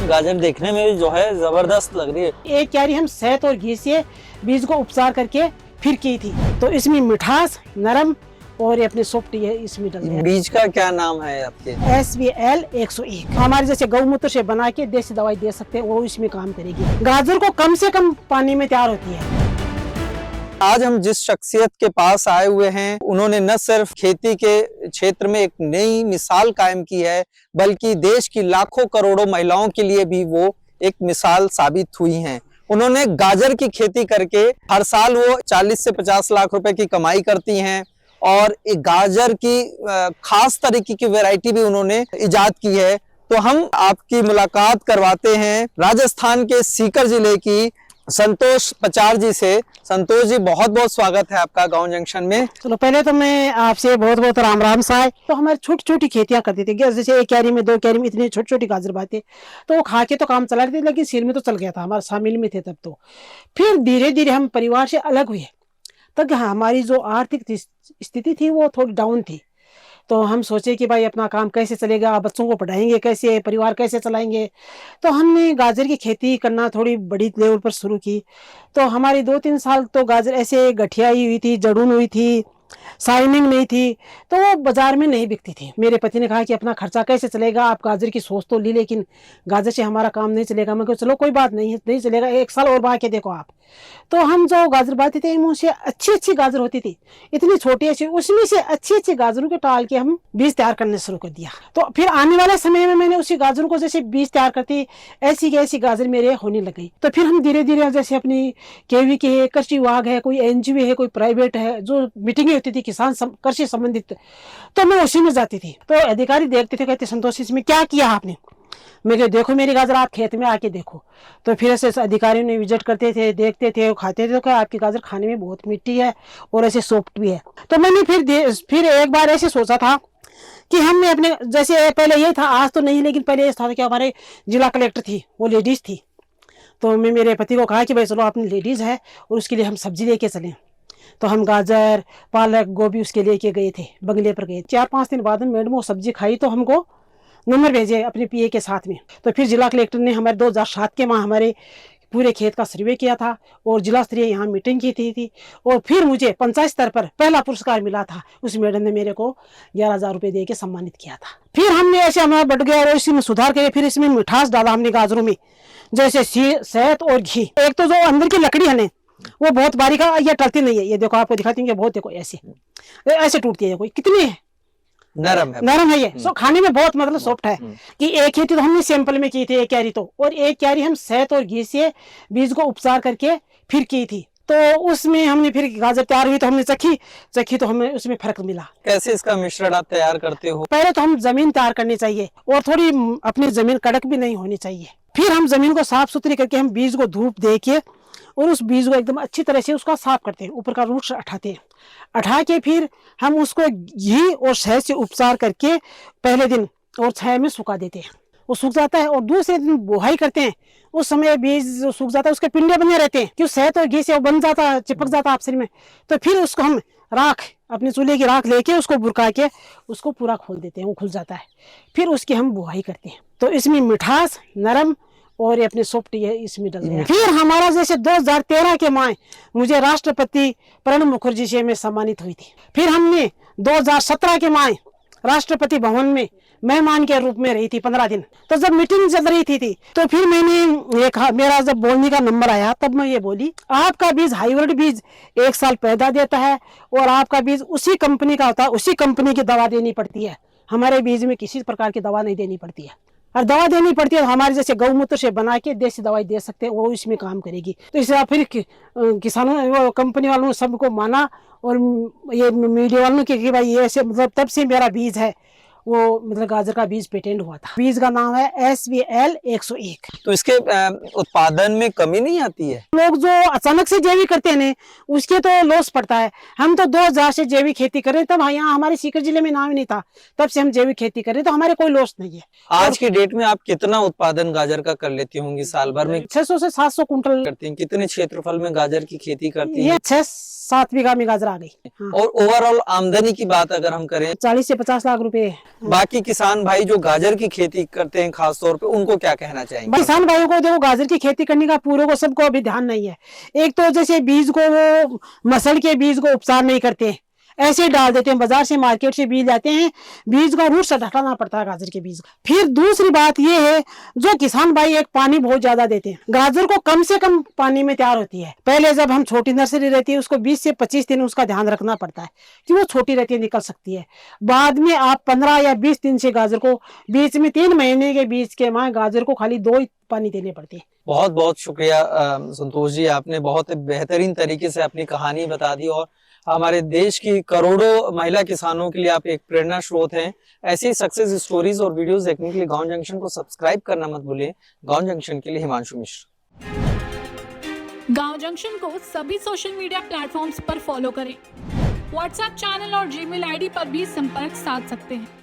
गाजर देखने में भी जो है जबरदस्त लग रही है। एक क्यारी हम शहद और घी से बीज को उपचार करके फिर की थी, तो इसमें मिठास, नरम और ये अपने सॉफ्ट है इसमें डल गया। बीज का क्या नाम है आपके? SVL 101 हमारे जैसे गौमूत्र से बना के देसी दवाई दे सकते हैं, वो इसमें काम करेगी। गाजर को कम से कम पानी में तैयार होती है। आज हम जिस शख्सियत के पास आए हुए हैं, उन्होंने न सिर्फ खेती के क्षेत्र में एक नई मिसाल कायम की है, बल्कि देश की लाखों करोड़ों महिलाओं के लिए भी वो एक मिसाल साबित हुई हैं। उन्होंने गाजर की खेती करके हर साल वो 40 से 50 लाख रुपए की कमाई करती हैं और एक गाजर की खास तरीके की वैरायटी भी उन्होंने इजाद की है। तो हम आपकी मुलाकात करवाते हैं राजस्थान के सीकर जिले की संतोष पचार जी से। संतोष जी, बहुत बहुत स्वागत है आपका गांव जंक्शन में। चलो पहले तो मैं आपसे बहुत बहुत राम राम साय। तो हमारी छोटी छोटी खेतियां करती थी, जैसे एक क्यारी में 2 क्यारी में इतनी छोटी छोटी गाजर बातें, तो वो खा के तो काम चला रहे थे, लेकिन सिर में तो चल गया था, हमारे शामिल में थे तब। तो फिर धीरे धीरे हम परिवार से अलग हुए, तब हमारी जो आर्थिक स्थिति थी वो थोड़ी डाउन थी। तो हम सोचे कि भाई अपना काम कैसे चलेगा, बच्चों को पढ़ाएंगे कैसे, परिवार कैसे चलाएंगे। तो हमने गाजर की खेती करना थोड़ी बड़ी लेवल पर शुरू की। तो हमारी 2-3 साल तो गाजर ऐसे गठियाई हुई थी, जड़ून हुई थी, शाइनिंग नहीं थी, तो वो बाजार में नहीं बिकती थी। मेरे पति ने कहा कि अपना खर्चा कैसे चलेगा, आप गाजर की सोच तो ली, लेकिन गाजर से हमारा काम नहीं चलेगा। मैं कहा चलो कोई बात नहीं, नहीं चलेगा, 1 साल और बा के देखो आप। तो हम जो गाजर बाते थे उनसे अच्छी अच्छी गाजर होती थी, इतनी छोटी अच्छी, उसमें से अच्छी अच्छी गाजरों के टाल के हम बीज तैयार करने शुरू कर दिया। तो फिर आने वाले समय में मैंने उसी गाजरों को जैसे बीज तैयार करती, ऐसी की ऐसी गाजर मेरे होने लग गई। तो फिर हम धीरे धीरे जैसे अपनी केवी के है, कृषि विभाग है, कोई NGO है, कोई प्राइवेट है, जो मीटिंगें होती थी किसान कृषि संबंधित, तो मैं उसी में जाती थी। तो अधिकारी देखते थे, कहते संतोष इसमें क्या किया आपने। मैं कहा देखो मेरी गाजर, आप खेत में आके देखो। तो फिर ऐसे अधिकारियों ने विजिट करते थे, देखते थे, खाते थे, तो क्या आपकी गाजर खाने में बहुत मीठी है और ऐसे सॉफ्ट भी है। तो मैंने फिर एक बार ऐसे सोचा था कि हमने अपने जैसे पहले ये था, आज तो नहीं, लेकिन पहले ये था कि हमारे जिला कलेक्टर थी, वो लेडीज थी। तो मैं मेरे पति को कहा कि भाई चलो अपनी लेडीज है और उसके लिए हम सब्जी लेके चलें। तो हम गाजर, पालक, गोभी उसके लेके गए थे, बंगले पर गए। 4-5 दिन बाद में मैडम वो सब्जी खाई तो हमको नंबर भेजे अपने PA के साथ में। तो फिर जिला कलेक्टर ने हमारे 2007 के माह हमारे पूरे खेत का सर्वे किया था और जिला स्तरीय यहाँ मीटिंग की थी और फिर मुझे पंचायत स्तर पर पहला पुरस्कार मिला था। उस मैडम ने मेरे को 11,000 रुपये दे के सम्मानित किया था। फिर हमने ऐसे हमारा बढ़ गया और इसमें सुधार किया। फिर इसमें मिठास डाला हमने गाजरों में, जैसे शहद और घी। एक तो जो अंदर की लकड़ी है वो बहुत बारीक है, ये टलती नहीं है। ये देखो आपको दिखाती हूँ, बहुत देखो ऐसे ऐसे टूटती है, कोई कितनी है नरम है ये। सो खाने में बहुत मतलब सॉफ्ट है। कि एक खेती तो हमने सैंपल में की थी, एक क्यारी तो, और एक क्यारी हम शहद और घी से बीज को उपचार करके फिर की थी। तो उसमें हमने फिर गाजर तैयार हुई तो हमने चखी तो हमें उसमें फर्क मिला। कैसे इसका मिश्रण आप तैयार करते हो? पहले तो हम जमीन तैयार करनी चाहिए और थोड़ी अपनी जमीन कड़क भी नहीं होनी चाहिए। फिर हम जमीन को साफ सुथरी करके हम बीज को धूप दे के और उस बीज को एकदम अच्छी तरह से उसका साफ करते हैं, ऊपर का रूट हटाते हैं। हटा के फिर हम उसको घी और शहद से उपचार करके पहले दिन और छाया में सुखा देते हैं। वो सूख जाता है और दूसरे दिन बुआई करते हैं। उस समय बीज जो सूख जाता है उसके पिंडे बने रहते हैं, क्यों शहद और घी से वो बन जाता है, चिपक जाता है आपसे में। तो फिर उसको हम राख, अपने चूल्हे की राख लेके उसको बुरका के उसको पूरा खोल देते हैं, वो खुल जाता है। फिर उसकी हम बुआई करते हैं। तो इसमें मिठास, नरम और ये अपने सॉफ्ट है इसमें डल गया। फिर हमारा जैसे 2013 के माह मुझे राष्ट्रपति प्रणब मुखर्जी से मैं सम्मानित हुई थी। फिर हमने 2017 के माह राष्ट्रपति भवन में मेहमान के रूप में रही थी 15 दिन। तो जब मीटिंग चल रही थी तो फिर मैंने ये कहा, मेरा जब बोलने का नंबर आया तब मैं ये बोली, आपका बीज हाइब्रिड बीज 1 साल पैदा देता है और आपका बीज उसी कंपनी का होता है, उसी कंपनी की दवा देनी पड़ती है। हमारे बीज में किसी प्रकार की दवा नहीं देनी पड़ती है, और दवा देनी पड़ती है हमारे जैसे गौमूत्र से बना के देसी दवाई दे सकते हैं, वो इसमें काम करेगी। तो इससे फिर किसानों, कंपनी वालों ने सबको माना और ये मीडिया वालों के कि भाई ये ऐसे, मतलब तब से मेरा बीज है वो, मतलब गाजर का बीज पेटेंट हुआ था। बीज का नाम है SVL 101। तो इसके उत्पादन में कमी नहीं आती है? लोग जो अचानक से जैविक करते हैं ना, उसके तो लॉस पड़ता है। हम तो 2000 से जैविक खेती कर रहे हैं, तब यहाँ हमारे सीकर जिले में नाम ही नहीं था, तब से हम जैविक खेती कर रहे हैं, तो हमारे कोई लॉस नहीं है। आज की डेट में आप कितना उत्पादन गाजर का कर लेती होंगी साल भर में? 600 से 700 कुंटल करती हैं। कितने क्षेत्रफल में गाजर की खेती करती हैं? ये 7 बीघा में गाजर आ गई। हाँ। और ओवरऑल आमदनी की बात अगर हम करें 40 से 50 लाख रुपए। बाकी किसान भाई जो गाजर की खेती करते हैं खास तौर पे, उनको क्या कहना चाहेंगे? किसान भाइयों को देखो, गाजर की खेती करने का पूरे को सबको अभी ध्यान नहीं है। एक तो जैसे बीज को वो मसल के बीज को उपचार नहीं करते, ऐसे डाल देते हैं, बाजार से मार्केट से बीज लाते हैं, बीज का रूट से हटाना पड़ता है गाजर के बीज का। फिर दूसरी बात ये है, जो किसान भाई एक पानी बहुत ज्यादा देते हैं, गाजर को कम से कम पानी में तैयार होती है। पहले जब हम छोटी नर्सरी रहती है उसको 20 से 25 दिन उसका ध्यान रखना पड़ता है कि वो छोटी रहती है, निकल सकती है। बाद में आप 15 या 20 दिन से गाजर को, बीच में 3 महीने के बीच के माह गाजर को खाली 2 ही पानी देने पड़ते हैं। बहुत बहुत शुक्रिया संतोष जी, आपने बहुत बेहतरीन तरीके से अपनी कहानी बता दी और हमारे देश की करोड़ों महिला किसानों के लिए आप एक प्रेरणा स्रोत हैं। ऐसी सक्सेस स्टोरीज और वीडियोस देखने के लिए गांव जंक्शन को सब्सक्राइब करना मत भूलिए। गांव जंक्शन के लिए हिमांशु मिश्र। गांव जंक्शन को सभी सोशल मीडिया प्लेटफॉर्म्स पर फॉलो करें। व्हाट्सएप चैनल और जीमेल आईडी पर भी संपर्क साध सकते हैं।